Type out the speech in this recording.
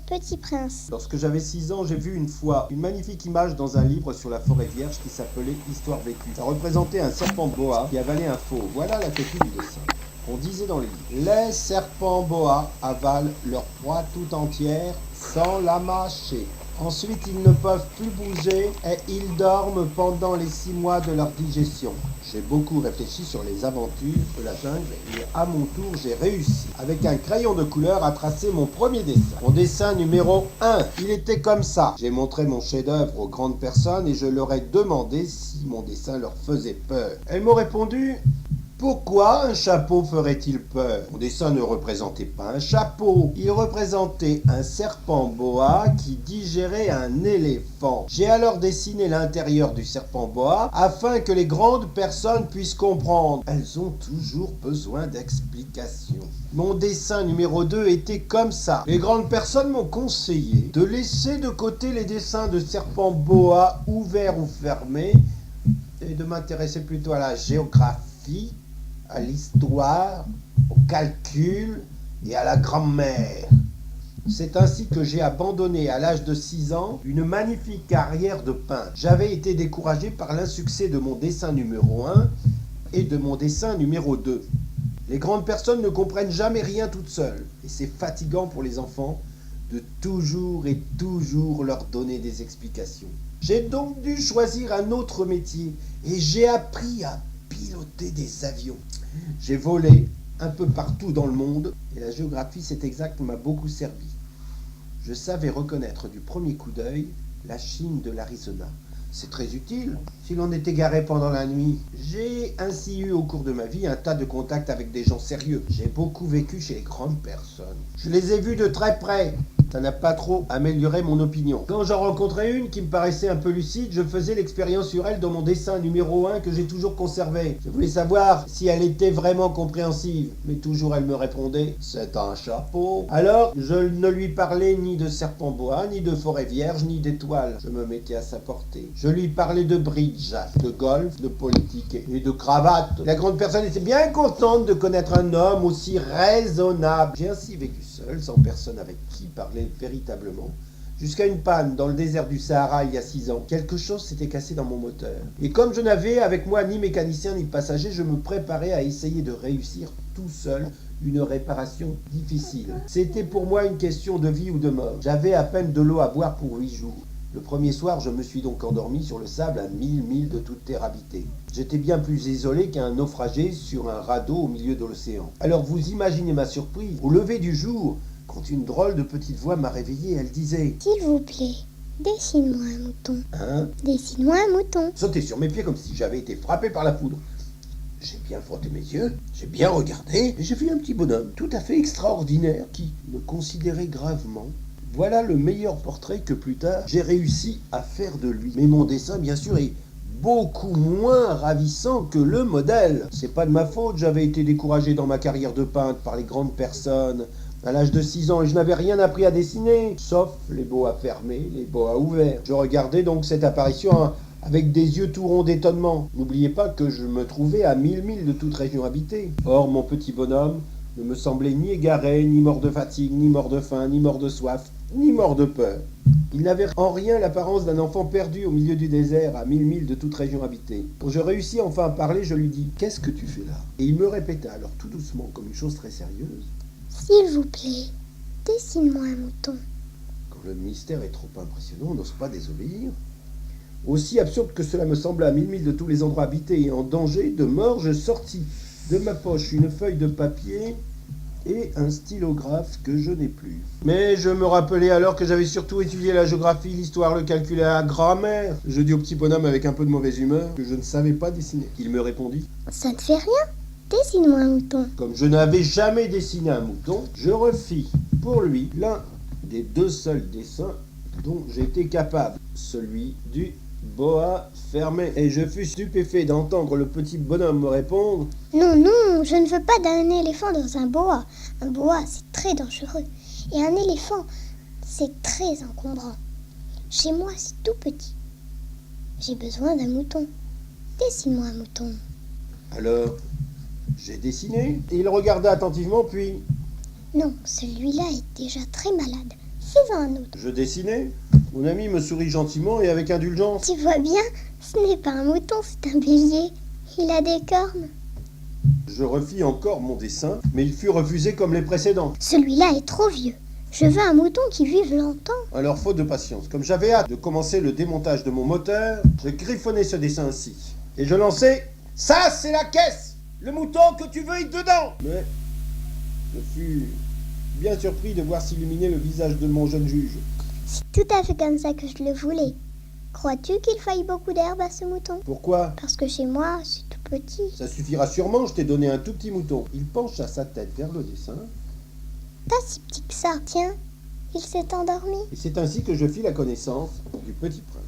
Petit Prince. Lorsque j'avais 6 ans, j'ai vu une fois une magnifique image dans un livre sur la forêt vierge qui s'appelait Histoire vécue. Ça représentait un serpent boa qui avalait un faux. Voilà la copie du dessin. On disait dans les livres, les serpents boa avalent leur proie tout entière sans la mâcher. Ensuite, ils ne peuvent plus bouger et ils dorment pendant les 6 mois de leur digestion. J'ai beaucoup réfléchi sur les aventures de la jungle et à mon tour, j'ai réussi, avec un crayon de couleur, à tracer mon premier dessin. Mon dessin numéro 1, il était comme ça. J'ai montré mon chef-d'œuvre aux grandes personnes et je leur ai demandé si mon dessin leur faisait peur. Elles m'ont répondu: pourquoi un chapeau ferait-il peur? Mon dessin ne représentait pas un chapeau, il représentait un serpent boa qui digérait un éléphant. J'ai alors dessiné l'intérieur du serpent boa afin que les grandes personnes puissent comprendre. Elles ont toujours besoin d'explications. Mon dessin numéro 2 était comme ça. Les grandes personnes m'ont conseillé de laisser de côté les dessins de serpents boa ouverts ou fermés et de m'intéresser plutôt à la géographie, à l'histoire, au calcul et à la grammaire. C'est ainsi que j'ai abandonné à l'âge de 6 ans une magnifique carrière de peintre. J'avais été découragé par l'insuccès de mon dessin numéro 1 et de mon dessin numéro 2. Les grandes personnes ne comprennent jamais rien toutes seules et c'est fatigant pour les enfants de toujours et toujours leur donner des explications. J'ai donc dû choisir un autre métier et j'ai appris à piloter des avions. J'ai volé un peu partout dans le monde et la géographie, c'est exact, m'a beaucoup servi. Je savais reconnaître du premier coup d'œil la Chine de l'Arizona. C'est très utile si l'on est égaré pendant la nuit. J'ai ainsi eu au cours de ma vie un tas de contacts avec des gens sérieux. J'ai beaucoup vécu chez les grandes personnes. Je les ai vus de très près. Ça n'a pas trop amélioré mon opinion. Quand j'en rencontrais une qui me paraissait un peu lucide, je faisais l'expérience sur elle dans mon dessin numéro 1 que j'ai toujours conservé. Je voulais savoir si elle était vraiment compréhensive, mais toujours elle me répondait: c'est un chapeau. Alors, je ne lui parlais ni de serpent boa, ni de forêt vierge, ni d'étoiles. Je me mettais à sa portée. Je lui parlais de bridge, de golf, de politique et de cravate. La grande personne était bien contente de connaître un homme aussi raisonnable. J'ai ainsi vécu seul, sans personne avec qui parler véritablement, jusqu'à une panne dans le désert du Sahara il y a 6 ans. Quelque chose s'était cassé dans mon moteur. Et comme je n'avais avec moi ni mécanicien ni passager, je me préparais à essayer de réussir tout seul une réparation difficile. C'était pour moi une question de vie ou de mort. J'avais à peine de l'eau à boire pour 8 jours. Le premier soir, je me suis donc endormi sur le sable à 1000 milles de toute terre habitée. J'étais bien plus isolé qu'un naufragé sur un radeau au milieu de l'océan. Alors vous imaginez ma surprise, au lever du jour, quand une drôle de petite voix m'a réveillé. Elle disait: S'il vous plaît, dessine-moi un mouton. Hein? Dessine-moi un mouton. Sauter sur mes pieds comme si j'avais été frappé par la foudre. J'ai bien frotté mes yeux, j'ai bien regardé, et j'ai vu un petit bonhomme tout à fait extraordinaire qui me considérait gravement. Voilà le meilleur portrait que plus tard j'ai réussi à faire de lui. Mais mon dessin, bien sûr, est beaucoup moins ravissant que le modèle. C'est pas de ma faute, j'avais été découragé dans ma carrière de peintre par les grandes personnes à l'âge de 6 ans et je n'avais rien appris à dessiner, sauf les boas fermés, les boas ouverts. Je regardais donc cette apparition avec des yeux tout ronds d'étonnement. N'oubliez pas que je me trouvais à 1000 milles de toute région habitée. Or, mon petit bonhomme ne me semblait ni égaré, ni mort de fatigue, ni mort de faim, ni mort de soif, ni mort de peur. Il n'avait en rien l'apparence d'un enfant perdu au milieu du désert, à 1000 milles de toute région habitée. Quand je réussis enfin à parler, je lui dis: qu'est-ce que tu fais là? Et il me répéta alors tout doucement, comme une chose très sérieuse: S'il vous plaît, dessine-moi un mouton. Quand le mystère est trop impressionnant, on n'ose pas désobéir. Aussi absurde que cela me semblait à 1000 milles de tous les endroits habités et en danger de mort, je sortis de ma poche une feuille de papier et un stylographe que je n'ai plus. Mais je me rappelais alors que j'avais surtout étudié la géographie, l'histoire, le calcul et la grammaire. Je dis au petit bonhomme avec un peu de mauvaise humeur que je ne savais pas dessiner. Il me répondit: Ça ne fait rien. Dessine-moi un mouton. comme je n'avais jamais dessiné un mouton, je refis pour lui l'un des 2 seuls dessins dont j'étais capable, celui du boa fermé. Et je fus stupéfait d'entendre le petit bonhomme me répondre: Non, non, je ne veux pas d'un éléphant dans un boa. Un boa, c'est très dangereux. Et un éléphant, c'est très encombrant. Chez moi, c'est tout petit. J'ai besoin d'un mouton. Dessine-moi un mouton. Alors, j'ai dessiné. Il regarda attentivement, puis: Non, celui-là est déjà très malade. Fais-en un autre. Je dessinais. Mon ami me sourit gentiment et avec indulgence. Tu vois bien, ce n'est pas un mouton, c'est un bélier. Il a des cornes. Je refis encore mon dessin, mais il fut refusé comme les précédents. Celui-là est trop vieux. Je veux un mouton qui vive longtemps. Alors, faute de patience, comme j'avais hâte de commencer le démontage de mon moteur, je griffonnai ce dessin ainsi. Et je lançai « Ça, c'est la caisse! Le mouton que tu veux est dedans !» Mais je fus bien surpris de voir s'illuminer le visage de mon jeune juge. C'est tout à fait comme ça que je le voulais. Crois-tu qu'il faille beaucoup d'herbe à ce mouton? Pourquoi? Parce que chez moi, c'est tout petit. Ça suffira sûrement, je t'ai donné un tout petit mouton. Il pencha sa tête vers le dessin. Pas si petit que ça. Tiens, il s'est endormi. Et c'est ainsi que je fis la connaissance du petit prince.